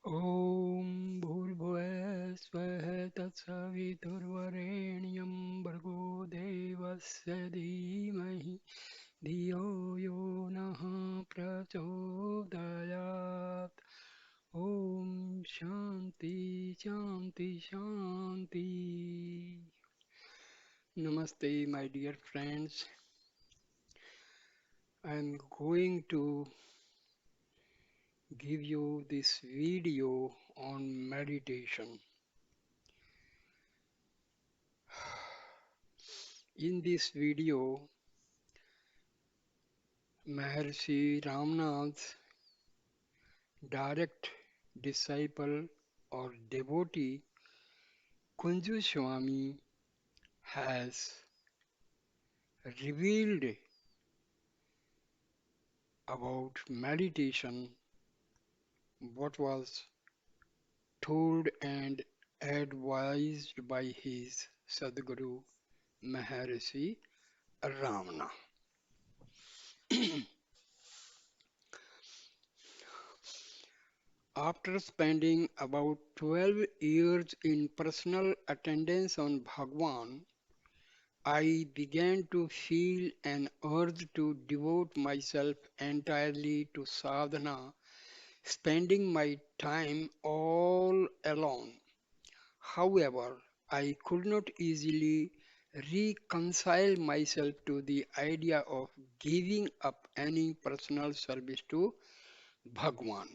ॐ भूर्भुवः स्वः तत्सवितुर्वरेण्यं भर्गो देवस्य धीमहि धियो यो नः प्रचोदयात् ॐ शान्ति शान्ति शान्ति. Namaste, my dear friends. I am going to give you this video on meditation. In this video, Maharshi Ramnath's direct disciple or devotee Kunju Swami has revealed about meditation what was told and advised by his Sadguru Maharshi Ramana. After spending about 12 years in personal attendance on Bhagwan, I began to feel an urge to devote myself entirely to sadhana, spending my time all alone. However, I could not easily reconcile myself to the idea of giving up any personal service to Bhagwan.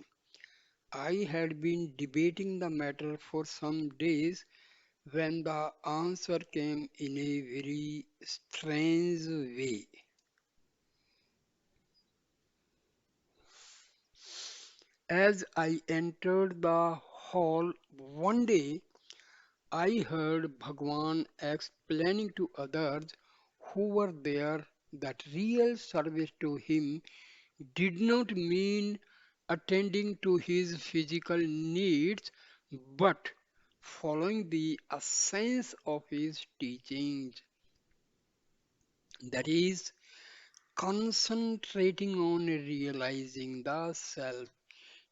I had been debating the matter for some days when the answer came in a very strange way. As I entered the hall one day, I heard Bhagwan explaining to others who were there that real service to him did not mean attending to his physical needs, but following the essence of his teachings. That is, concentrating on realizing the self,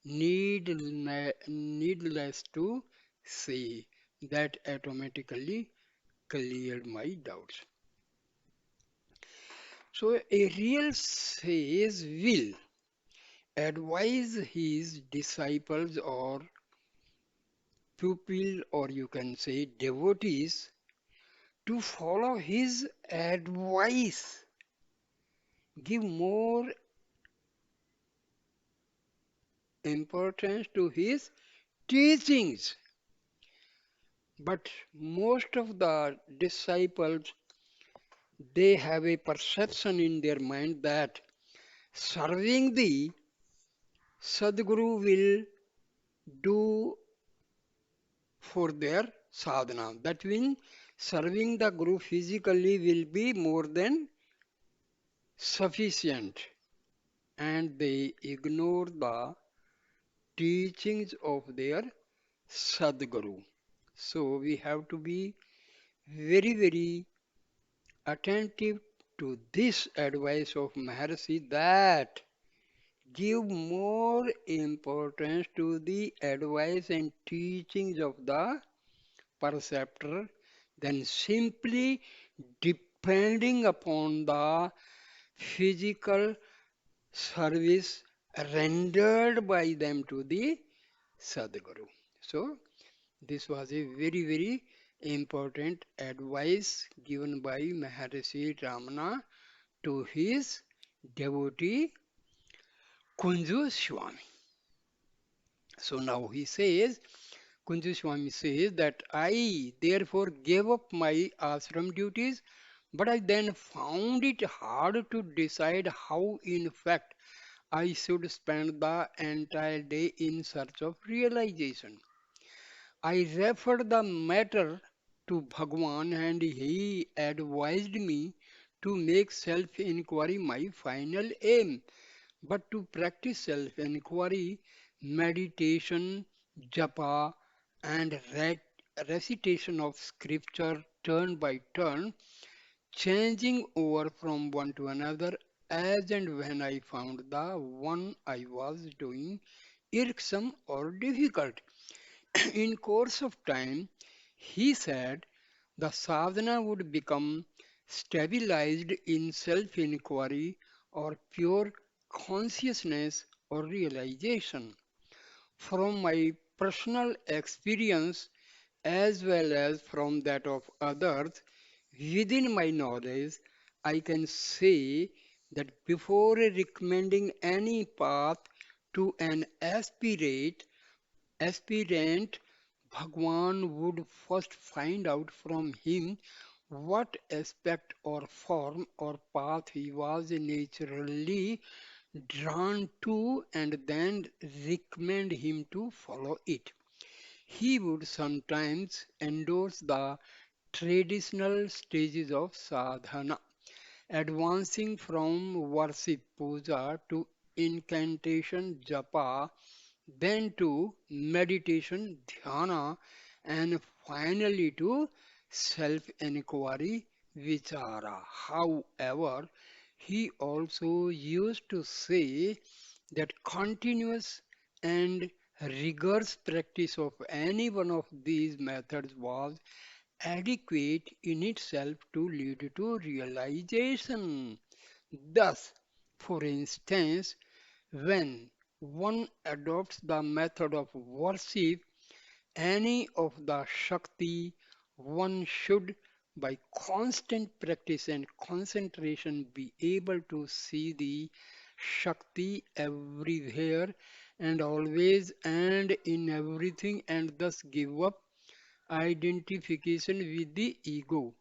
needless to say, that automatically cleared my doubts. So, a real sage will advise his disciples or pupil, or you can say devotees, to follow his advice, give more importance to his teachings. But most of the disciples, they have a perception in their mind that serving the Sadguru will do for their sadhana. That means serving the Guru physically will be more than sufficient, and they ignore the teachings of their Sadguru. So we have to be very, very attentive to this advice of Maharshi that give more importance to the advice and teachings of the perceptor than simply depending upon the physical service rendered by them to the Sadguru. So, this was a very, very important advice given by Maharishi Ramana to his devotee Kunju Swami. So now he says, Kunju Swami says that I therefore gave up my ashram duties, but I then found it hard to decide how, in fact, I should spend the entire day in search of realization. I referred the matter to Bhagwan and he advised me to make self inquiry my final aim. But to practice self inquiry, meditation, japa, and recitation of scripture turn by turn, changing over from one to another as and when I found the one I was doing irksome or difficult. In course of time, he said the sadhana would become stabilized in self-inquiry or pure consciousness or realization. From my personal experience as well as from that of others, within my knowledge, I can say that before recommending any path to an aspirant, Bhagwan would first find out from him what aspect or form or path he was naturally drawn to and then recommend him to follow it. He would sometimes endorse the traditional stages of sadhana, advancing from worship puja to incantation japa, then to meditation dhyana, and finally to self inquiry vichara. However, he also used to say that continuous and rigorous practice of any one of these methods was adequate in itself to lead to realization. Thus, for instance, when one adopts the method of worship, any of the Shakti, one should, by constant practice and concentration, be able to see the Shakti everywhere and always and in everything, and thus give up identification with the ego.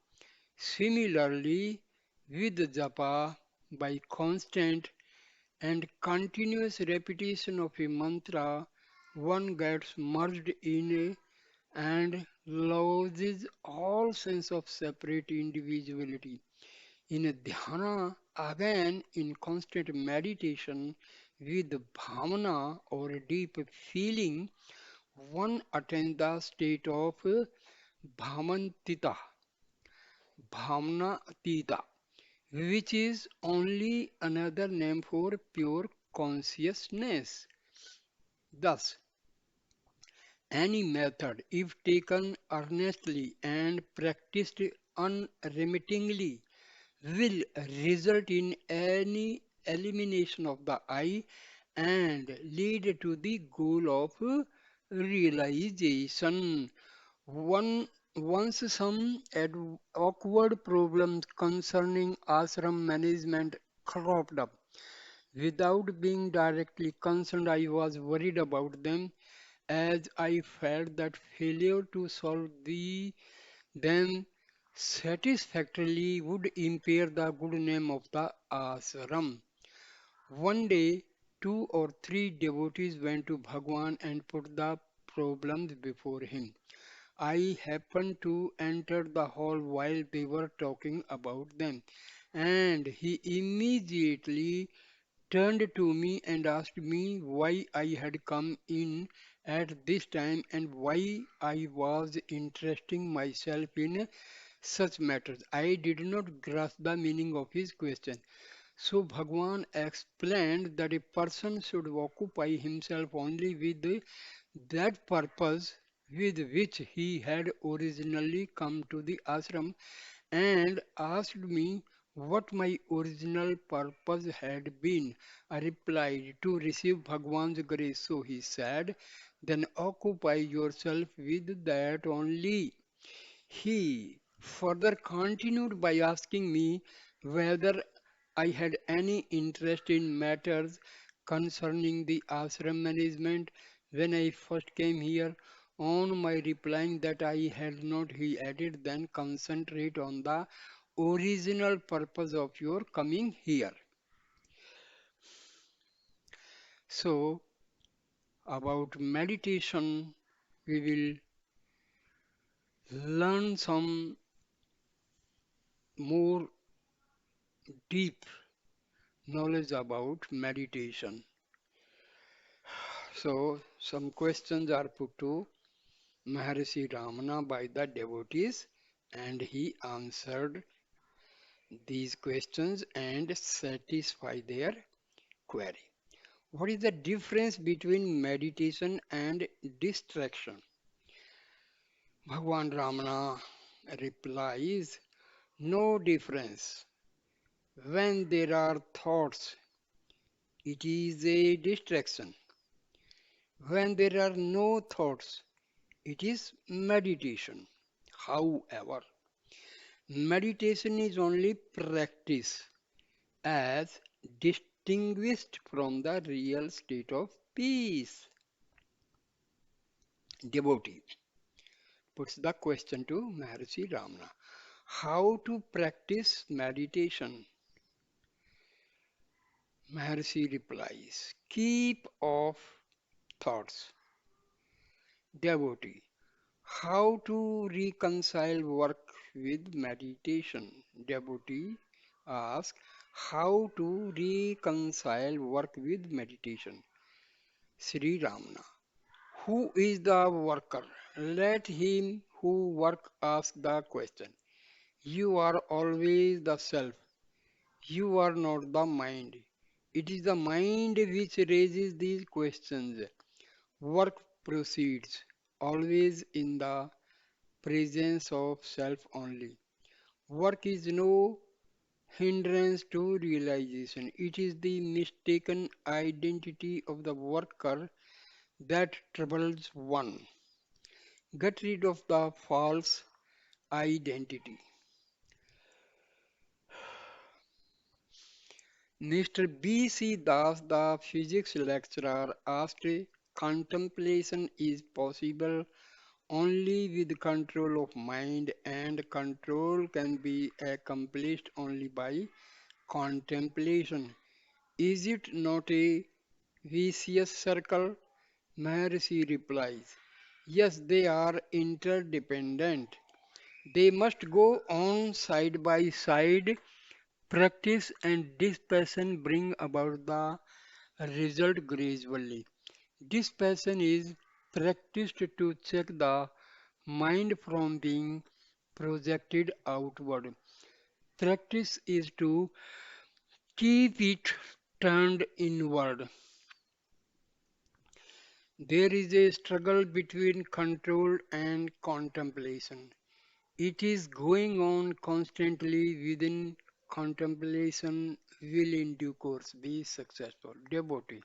Similarly, with japa, by constant and continuous repetition of a mantra, one gets merged in and loses all sense of separate individuality. In a dhyana, again in constant meditation with bhavana or a deep feeling, one attains the state of bhamantita, bhavanatita, which is only another name for pure consciousness. Thus, any method, if taken earnestly and practiced unremittingly, will result in any elimination of the I and lead to the goal of realization. Once some awkward problems concerning ashram management cropped up. Without being directly concerned, I was worried about them as I felt that failure to solve them satisfactorily would impair the good name of the ashram. One day, two or three devotees went to Bhagwan and put the problems before him. I happened to enter the hall while they were talking about them, and he immediately turned to me and asked me why I had come in at this time and why I was interesting myself in such matters. I did not grasp the meaning of his question. So Bhagwan explained that a person should occupy himself only with that purpose with which he had originally come to the ashram and asked me what my original purpose had been. I replied, to receive Bhagwan's grace. So he said, then occupy yourself with that only. He further continued by asking me whether I had any interest in matters concerning the ashram management when I first came here. On my replying that I had not, he added, then concentrate on the original purpose of your coming here. So, about meditation, we will learn some more deep knowledge about meditation. So, some questions are put to Maharishi Ramana by the devotees, and he answered these questions and satisfied their query. What is the difference between meditation and distraction? Bhagwan Ramana replies, no difference. When there are thoughts, it is a distraction. When there are no thoughts, it is meditation. However, meditation is only practice as distinguished from the real state of peace. Devotee puts the question to Maharishi Ramana. How to practice meditation? Maharishi replies, keep off thoughts. Devotee, how to reconcile work with meditation? Devotee asks, how to reconcile work with meditation? Sri Ramana, who is the worker? Let him who work ask the question. You are always the self. You are not the mind. It is the mind which raises these questions. Work proceeds always in the presence of self only. Work is no hindrance to realization. It is the mistaken identity of the worker that troubles one. Get rid of the false identity. Mr. B.C. Das, the physics lecturer, asked, contemplation is possible only with control of mind, and control can be accomplished only by contemplation. Is it not a vicious circle? Maharishi replies, yes, they are interdependent. They must go on side by side. Practice and dispassion bring about the result gradually. Dispassion is practiced to check the mind from being projected outward. Practice is to keep it turned inward. There is a struggle between control and contemplation. It is going on constantly within contemplation will in due course be successful. Devotee,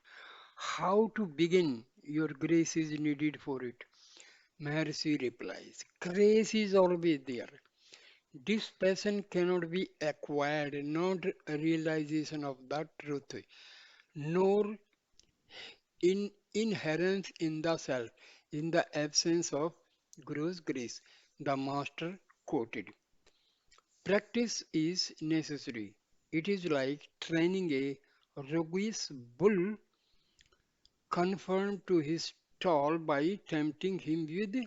how to begin? Your grace is needed for it. Maharishi replies, grace is always there. This passion cannot be acquired, not realization of the truth, nor in inherence in the self, in the absence of Guru's grace. The Master quoted. Practice is necessary. It is like training a roguish bull confined to his stall by tempting him with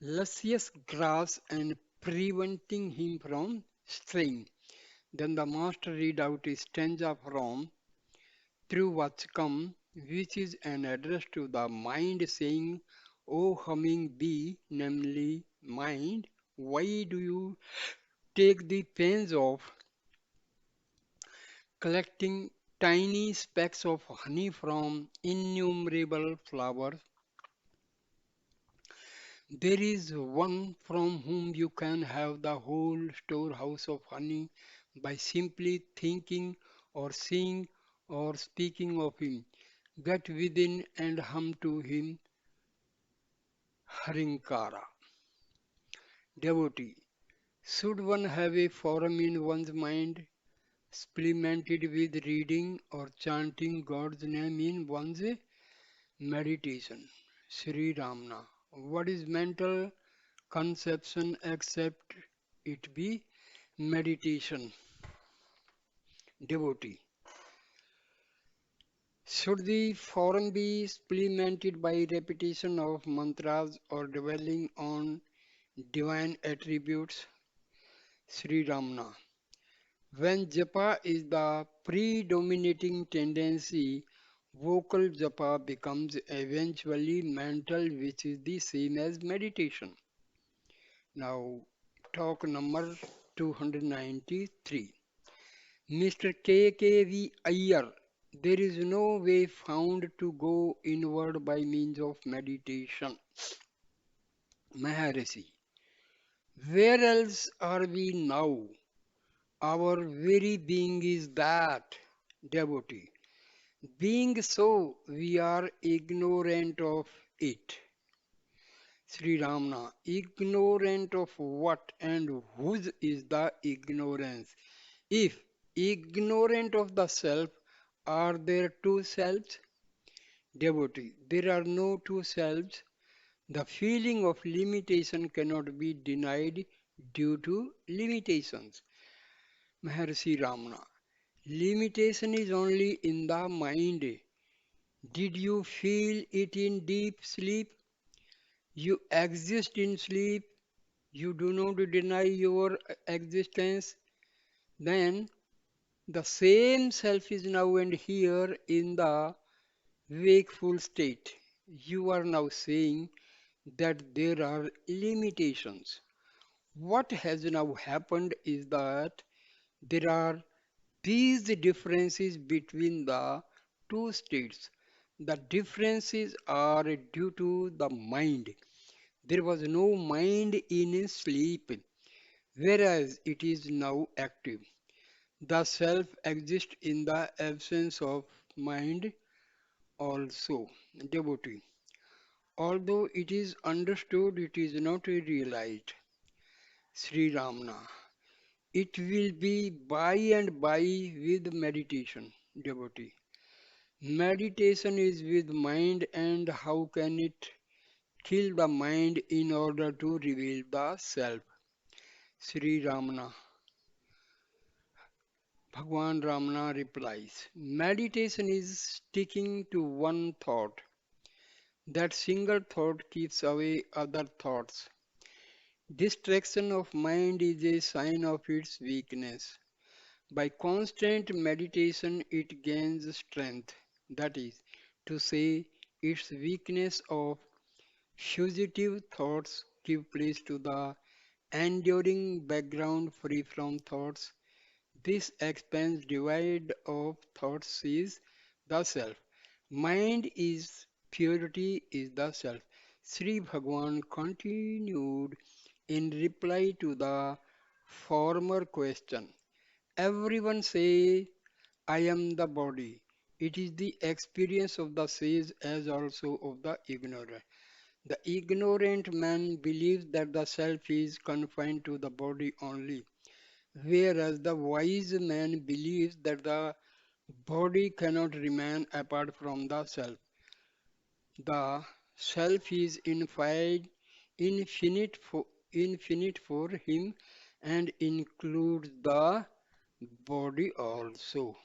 luscious grass and preventing him from straying. Then the master read out a stanza from Through What's Come, which is an address to the mind saying, O humming bee, namely mind, why do you take the pains of collecting tiny specks of honey from innumerable flowers? There is one from whom you can have the whole storehouse of honey by simply thinking or seeing or speaking of him. Get within and hum to him, Harinkara. Devotee. Should one have a forum in one's mind, supplemented with reading or chanting God's name in one's meditation? Sri Ramana. What is mental conception except it be meditation? Devotee. Should the forum be supplemented by repetition of mantras or dwelling on divine attributes? Sri Ramana. When japa is the predominating tendency, vocal japa becomes eventually mental, which is the same as meditation. Now, talk number 293. Mr. K.K.V. Iyer, There is no way found to go inward by means of meditation. Maharishi, where else are we now? Our very being is that devotee. Being so, we are ignorant of it. Sri Ramana, ignorant of what and whose is the ignorance? If ignorant of the self, are there two selves? Devotee, there are no two selves. The feeling of limitation cannot be denied due to limitations. Maharshi Ramana, limitation is only in the mind. Did you feel it in deep sleep? You exist in sleep. You do not deny your existence. Then the same self is now and here in the wakeful state. You are now saying that there are limitations. What has now happened is that there are these differences between the two states. The differences are due to the mind. There was no mind in sleep, whereas it is now active. The self exists in the absence of mind also. Devotee. Although it is understood, it is not realized. Sri Ramana. It will be by and by with meditation, devotee. Meditation is with mind, and how can it kill the mind in order to reveal the self? Sri Ramana. Bhagwan Ramana replies, meditation is sticking to one thought. That single thought keeps away other thoughts. Distraction of mind is a sign of its weakness. By constant meditation, it gains strength. That is to say, its weakness of fugitive thoughts give place to the enduring background free from thoughts. This expands divide of thoughts is the self. Mind is purity is the self. Sri Bhagwan continued in reply to the former question. Everyone say, I am the body. It is the experience of the sage as also of the ignorant. The ignorant man believes that the self is confined to the body only, whereas the wise man believes that the body cannot remain apart from the self. The self is infinite for him and includes the body also.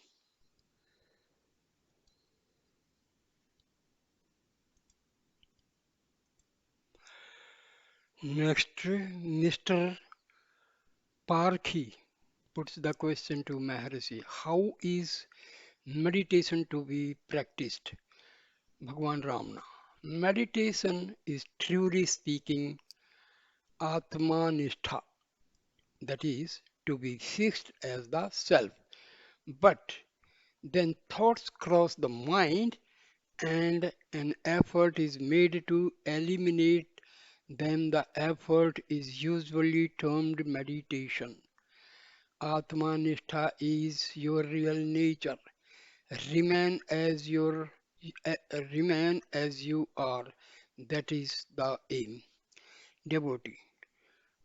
Next, Mr. Parkhi puts the question to Maharishi. How is meditation to be practiced? Bhagwan Ramana. Meditation is truly speaking Atmanistha, that is, to be fixed as the self. But then thoughts cross the mind and an effort is made to eliminate them. The effort is usually termed meditation. Atmanistha is your real nature. Remain as your remain as you are. That is the aim. Devotee.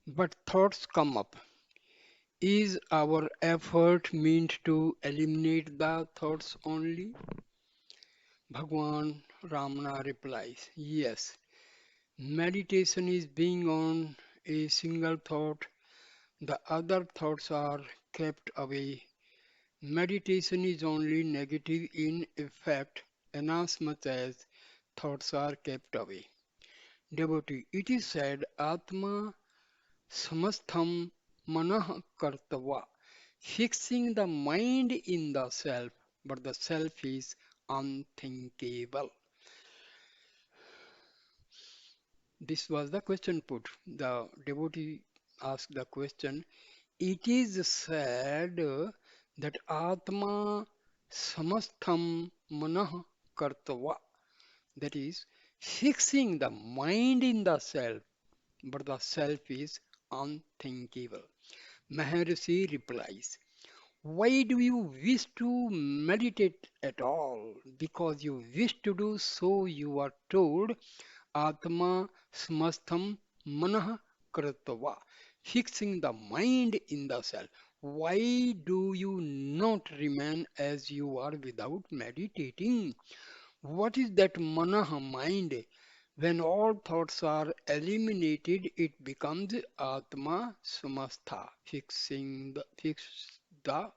But thoughts come up. Is our effort meant to eliminate the thoughts only? Bhagwan Ramana replies, yes. Meditation is being on a single thought. The other thoughts are kept away. Meditation is only negative in effect, inasmuch as thoughts are kept away. Devotee, it is said, Atma samastham manah kartava, fixing the mind in the self, but the self is unthinkable. This was the question put. The devotee asked the question. It is said that Atma samastham manah kartava. That is, fixing the mind in the self, but the self is unthinkable. Maharishi replies, why do you wish to meditate at all? Because you wish to do so, you are told, Atma Smastham Manah Kratva, fixing the mind in the self. Why do you not remain as you are without meditating? What is that manah mind? When all thoughts are eliminated, it becomes Atma Samastha, the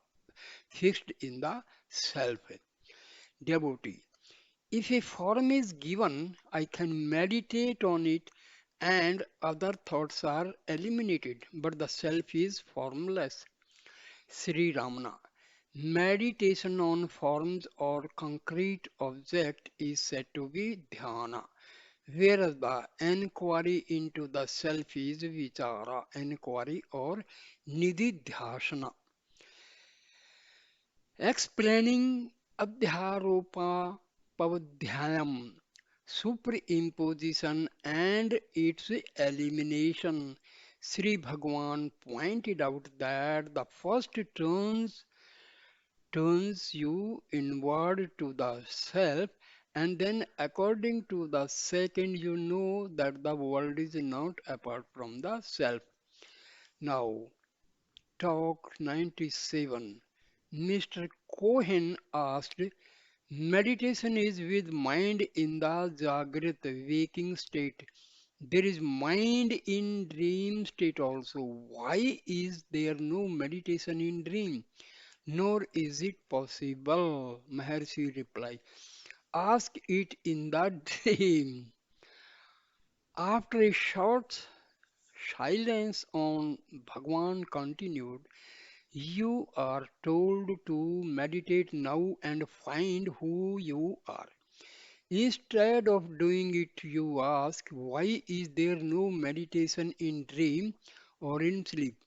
fixed in the self. Devotee. If a form is given, I can meditate on it and other thoughts are eliminated, but the self is formless. Sri Ramana. Meditation on forms or concrete object is said to be dhyana, whereas the enquiry into the self is vichara, enquiry or nididhyasana. Explaining Adhyaropa Pavadhyayam, superimposition and its elimination, Sri Bhagwan pointed out that the first turns you inward to the self, and then according to the second you know that the world is not apart from the self. Now, talk 97. Mr. Cohen asked, meditation is with mind in the Jagrat waking state. There is mind in dream state also. Why is there no meditation in dream? Nor is it possible, Maharshi replied. Ask it in the dream. After a short silence on Bhagwan continued, you are told to meditate now and find who you are. Instead of doing it, you ask, why is there no meditation in dream or in sleep?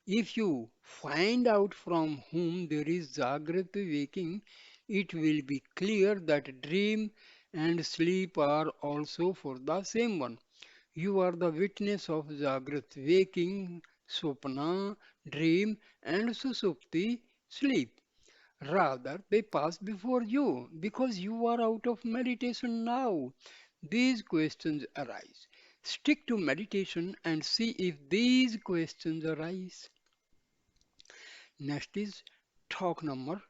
If you find out from whom there is Jagrat waking, it will be clear that dream and sleep are also for the same one. You are the witness of Jagrat waking, Swapna, dream, and Susupti, sleep. Rather, they pass before you because you are out of meditation now. These questions arise. Stick to meditation and see if these questions arise. Next is talk number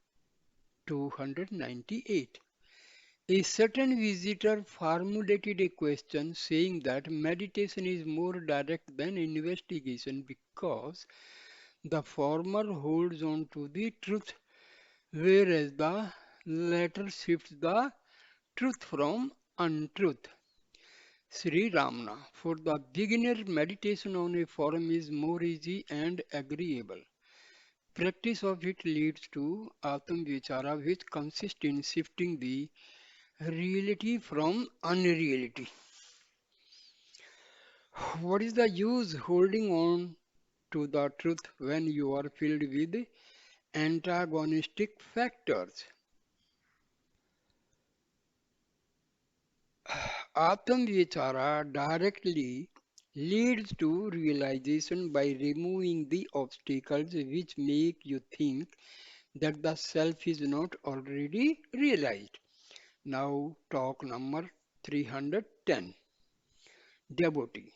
298. A certain visitor formulated a question saying that meditation is more direct than investigation because the former holds on to the truth, whereas the latter shifts the truth from untruth. Sri Ramana, for the beginner, meditation on a form is more easy and agreeable. Practice of it leads to Atam Vichara, which consists in shifting the reality from unreality. What is the use holding on to the truth when you are filled with antagonistic factors? Atam Vichara directly leads to realization by removing the obstacles which make you think that the self is not already realized. Now, talk number 310. Devotee.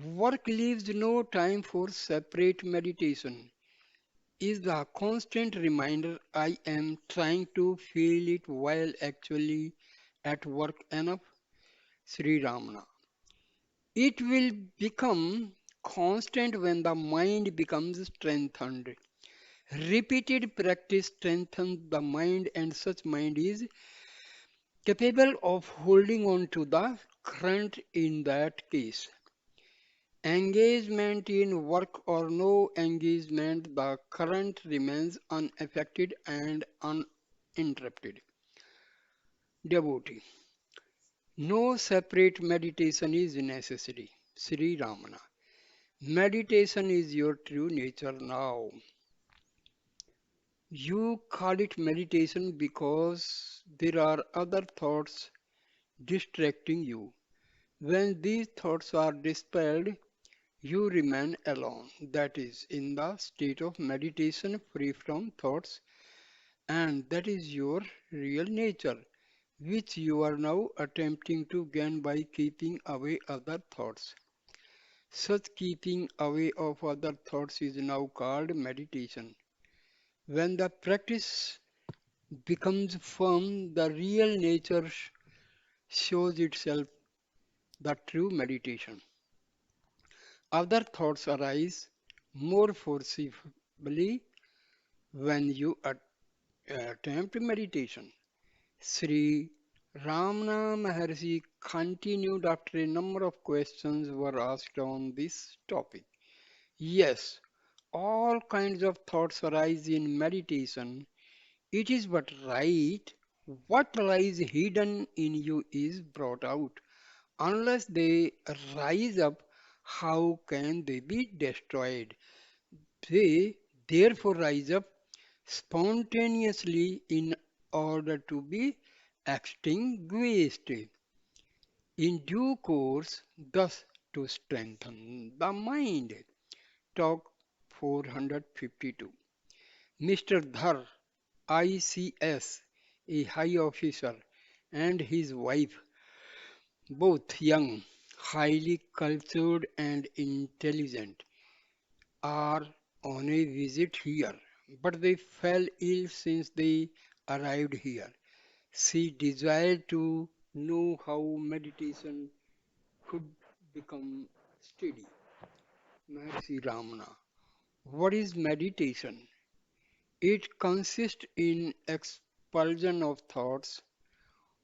Work leaves no time for separate meditation. Is the constant reminder I am trying to feel it while actually at work enough? Sri Ramana. It will become constant when the mind becomes strengthened. Repeated practice strengthens the mind, and such mind is capable of holding on to the current in that case. Engagement in work or no engagement, the current remains unaffected and uninterrupted. Devotee. No separate meditation is necessary. Sri Ramana. Meditation is your true nature now. You call it meditation because there are other thoughts distracting you. When these thoughts are dispelled, you remain alone. That is, in the state of meditation, free from thoughts, and that is your real nature, which you are now attempting to gain by keeping away other thoughts. Such keeping away of other thoughts is now called meditation. When the practice becomes firm, the real nature shows itself, the true meditation. Other thoughts arise more forcibly when you attempt meditation. Sri Ramana Maharshi continued after a number of questions were asked on this topic. Yes, all kinds of thoughts arise in meditation. It is but right. What lies hidden in you is brought out. Unless they rise up, how can they be destroyed? They therefore rise up spontaneously in order to be extinguished. In due course, thus to strengthen the mind. Talk 452. Mr. Dhar, ICS, a high officer, and his wife, both young, highly cultured, and intelligent, are on a visit here, but they fell ill since they arrived here. She desired to know how meditation could become steady. Maharishi Ramana. What is meditation? It consists in expulsion of thoughts.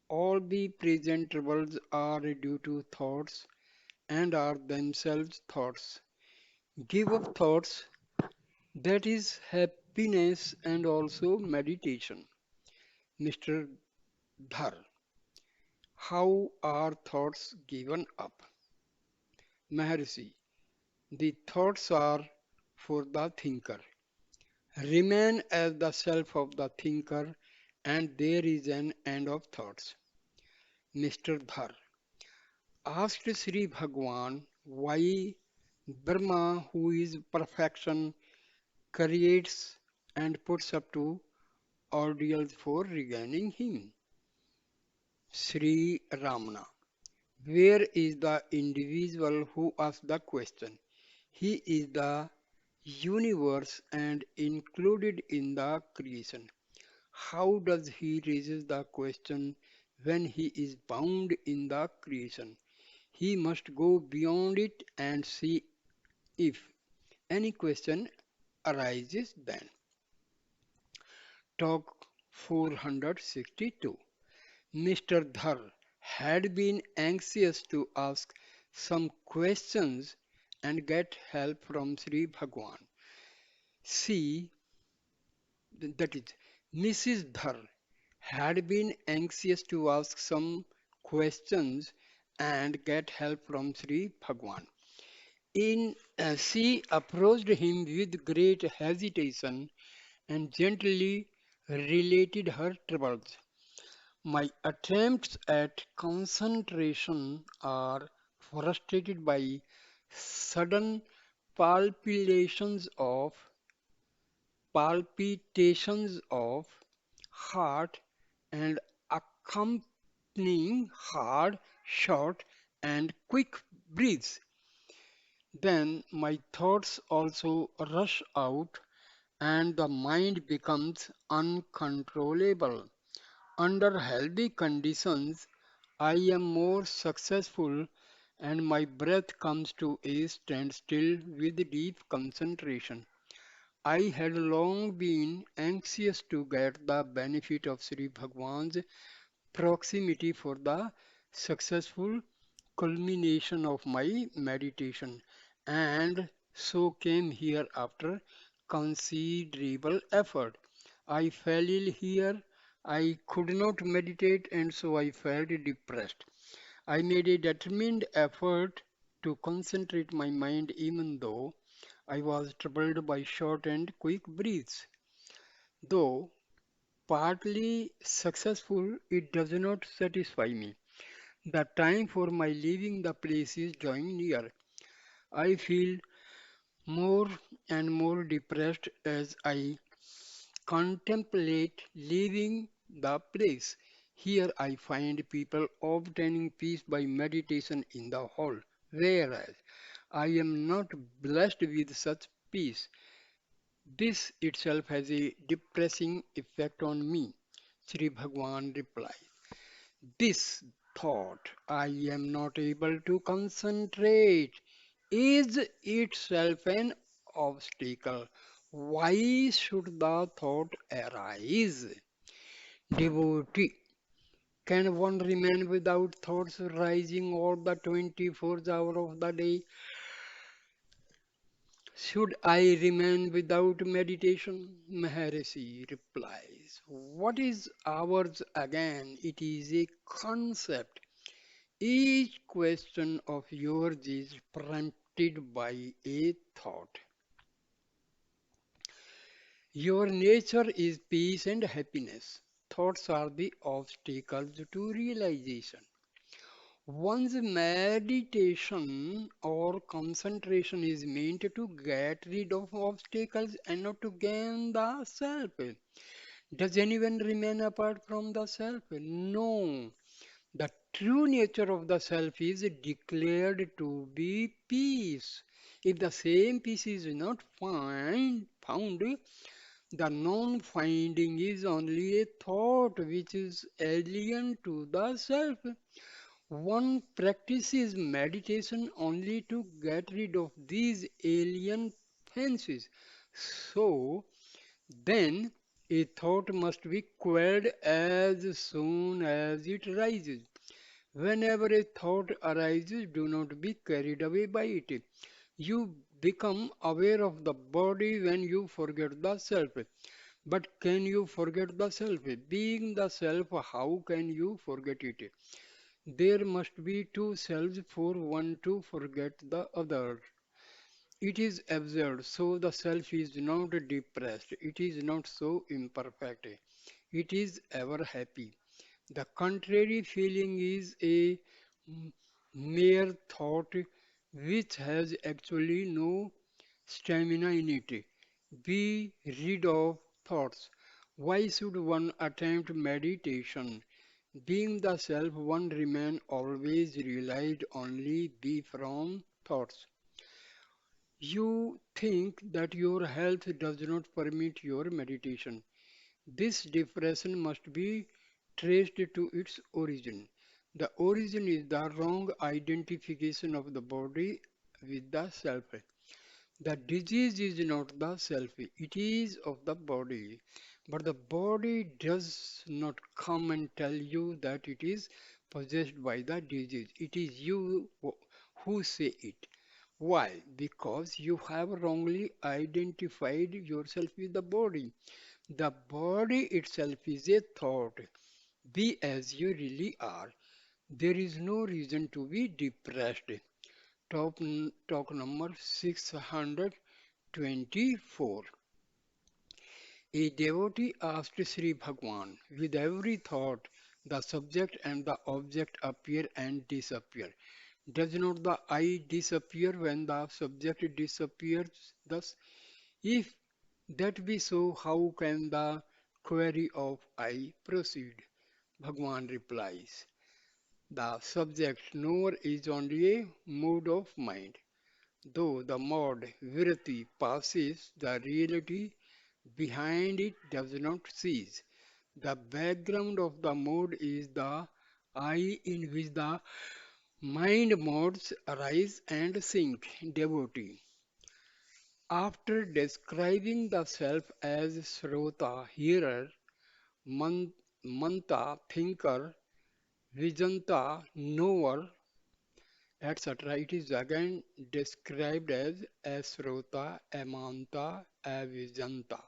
All the present troubles are due to thoughts and are themselves thoughts. Give up thoughts, that is happiness and also meditation. Mr. Dhar, how are thoughts given up? Maharishi, the thoughts are for the thinker. Remain as the self of the thinker, and there is an end of thoughts. Mr. Dhar asked Sri Bhagwan why Brahma, who is perfection, creates and puts up to ordeals for regaining him. Sri Ramana. Where is the individual who asks the question? He is the universe and included in the creation. How does he raise the question when he is bound in the creation? He must go beyond it and see if any question arises then. Talk 462. Mr. Dhar had been anxious to ask some questions and get help from Sri Bhagwan. She, that is, Mrs. Dhar, had been anxious to ask some questions and get help from Sri Bhagwan. She approached him with great hesitation and gently related her troubles. My attempts at concentration are frustrated by sudden palpitations of palpitations of heart and accompanying hard, short, and quick breaths. Then my thoughts also rush out and the mind becomes uncontrollable. Under healthy conditions, I am more successful and my breath comes to a standstill with deep concentration. I had long been anxious to get the benefit of Sri Bhagwan's proximity for the successful culmination of my meditation, and so came here after considerable effort. I fell ill here. I could not meditate, and so I felt depressed. I made a determined effort to concentrate my mind, even though I was troubled by short and quick breaths. Though partly successful, it does not satisfy me. The time for my leaving the place is drawing near. I feel more and more depressed as I contemplate leaving the place. Here I find people obtaining peace by meditation in the hall, whereas I am not blessed with such peace. This itself has a depressing effect on me. Sri Bhagwan replied. This thought, I am not able to concentrate, is itself an obstacle. Why should the thought arise? Devotee, can one remain without thoughts rising all the 24 hours of the day? Should I remain without meditation? Maharishi replies. What is ours again? It is a concept. Each question of yours is prompted by a thought. Your nature is peace and happiness. Thoughts are the obstacles to realization. One's meditation or concentration is meant to get rid of obstacles and not to gain the self. Does anyone remain apart from the self? No. The true nature of the self is declared to be peace. If the same peace is not found, the non-finding is only a thought which is alien to the self. One practices meditation only to get rid of these alien fancies. So, then a thought must be quelled as soon as it rises. Whenever a thought arises, do not be carried away by it. You become aware of the body when you forget the self. But can you forget the self? Being the self, how can you forget it? There must be two selves for one to forget the other. It is absurd. So the self is not depressed. It is not so imperfect. It is ever happy. The contrary feeling is a mere thought which has actually no stamina in it. Be rid of thoughts. Why should one attempt meditation? Being the self, one remain always realized only be from thoughts. You think that your health does not permit your meditation. This depression must be traced to its origin. The origin is the wrong identification of the body with the self. The disease is not the self, it is of the body. But the body does not come and tell you that it is possessed by the disease. It is you who say it. Why? Because you have wrongly identified yourself with the body. The body itself is a thought. Be as you really are. There is no reason to be depressed. Talk number 624. A devotee asked Sri Bhagwan, with every thought, the subject and the object appear and disappear. Does not the I disappear when the subject disappears? Thus, if that be so, how can the query of I proceed? Bhagwan replies, the subject knower is only a mood of mind. Though the mode virati passes, the reality behind it does not cease. The background of the mode is the I in which the mind modes arise and sink. Devotee. After describing the self as Srota, hearer, Manta, thinker, Vijanta, knower, etc., it is again described as Asrota, Amanta, Avijanta.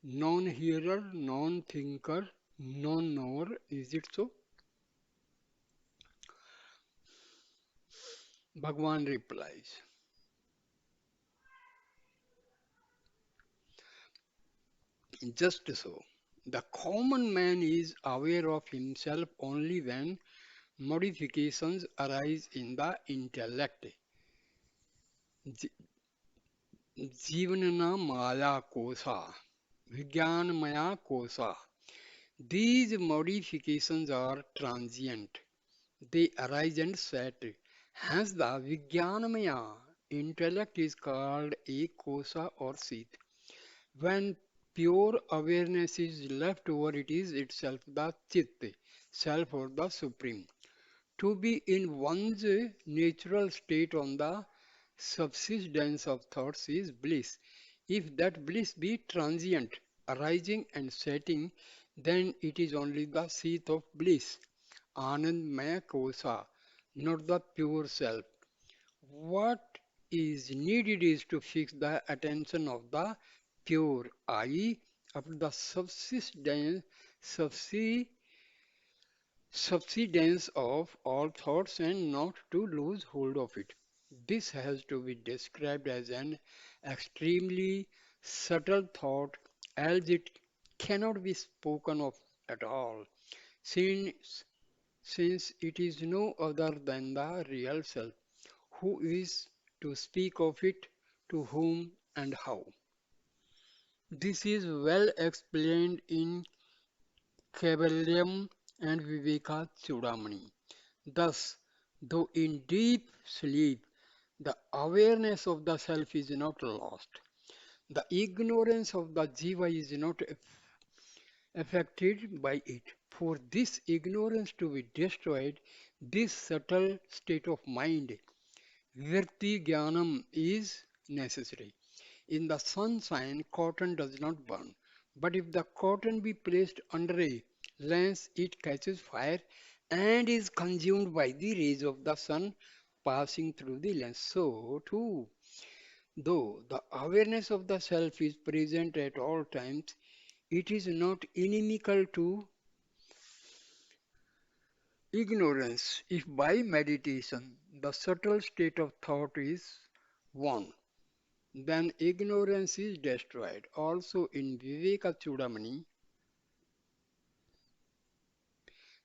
Non-hearer, non-thinker, non-knower. Is it so? Bhagwan replies. Just so, the common man is aware of himself only when modifications arise in the intellect. जी- जीवनना माया कोसा, Vijnanamaya kosa. These modifications are transient. They arise and set. Hence, the Vijnanamaya intellect is called a kosa or seat. When pure awareness is left over, it is itself the Chit, self or the supreme. To be in one's natural state on the subsistence of thoughts is bliss. If that bliss be transient, arising and setting, then it is only the seat of bliss, Anandmaya Kosa, not the pure self. What is needed is to fix the attention of the pure I of the subsidence of all thoughts and not to lose hold of it. This has to be described as an extremely subtle thought as it cannot be spoken of at all, since, since it is no other than the real self. Who is to speak of it, to whom and how? This is well explained in Kaivalya and Viveka Chudamani. Thus, though in deep sleep, the awareness of the self is not lost. The ignorance of the jiva is not affected by it. For this ignorance to be destroyed, this subtle state of mind, virti jnanam, is necessary. In the sunshine, cotton does not burn. But if the cotton be placed under a lens, it catches fire and is consumed by the rays of the sun passing through the lens. So, too, though the awareness of the self is present at all times, it is not inimical to ignorance. If by meditation the subtle state of thought is won, then ignorance is destroyed. Also in Viveka Chudamani,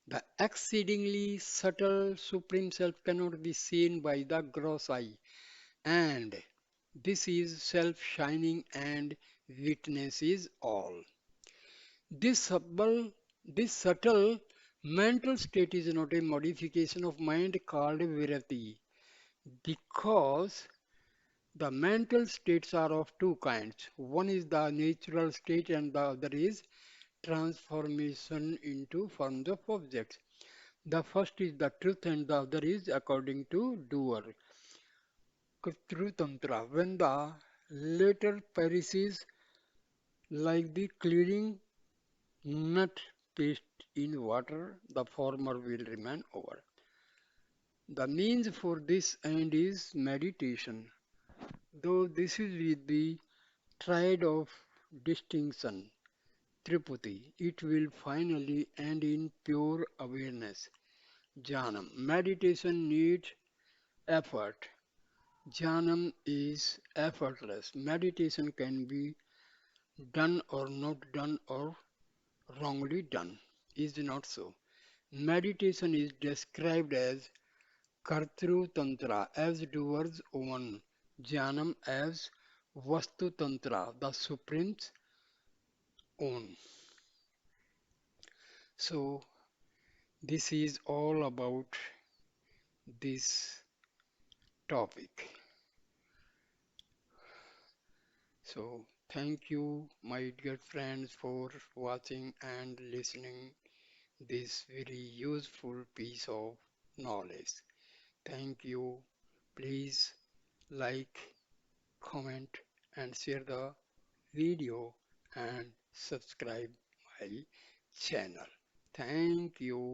the exceedingly subtle Supreme Self cannot be seen by the gross eye, and this is self shining and witnesses all. This subtle, this subtle mental state is not a modification of mind called virati, because the mental states are of two kinds. One is the natural state and the other is transformation into forms of objects. The first is the truth and the other is according to doer. Truth tantra. When the latter perishes like the clearing nut paste in water, the former will remain over. The means for this end is meditation. Though this is with the triad of distinction, Tripati, it will finally end in pure awareness. Jnanam. Meditation needs effort. Jnanam is effortless. Meditation can be done or not done or wrongly done. Is not so. Meditation is described as Kartru Tantra, as doers own. Jnanam as Vastu Tantra, the Supreme's own. So, this is all about this topic. So, thank you, my dear friends, for watching and listening this very useful piece of knowledge. Thank you. Please like, comment, and share the video and subscribe my channel. Thank you.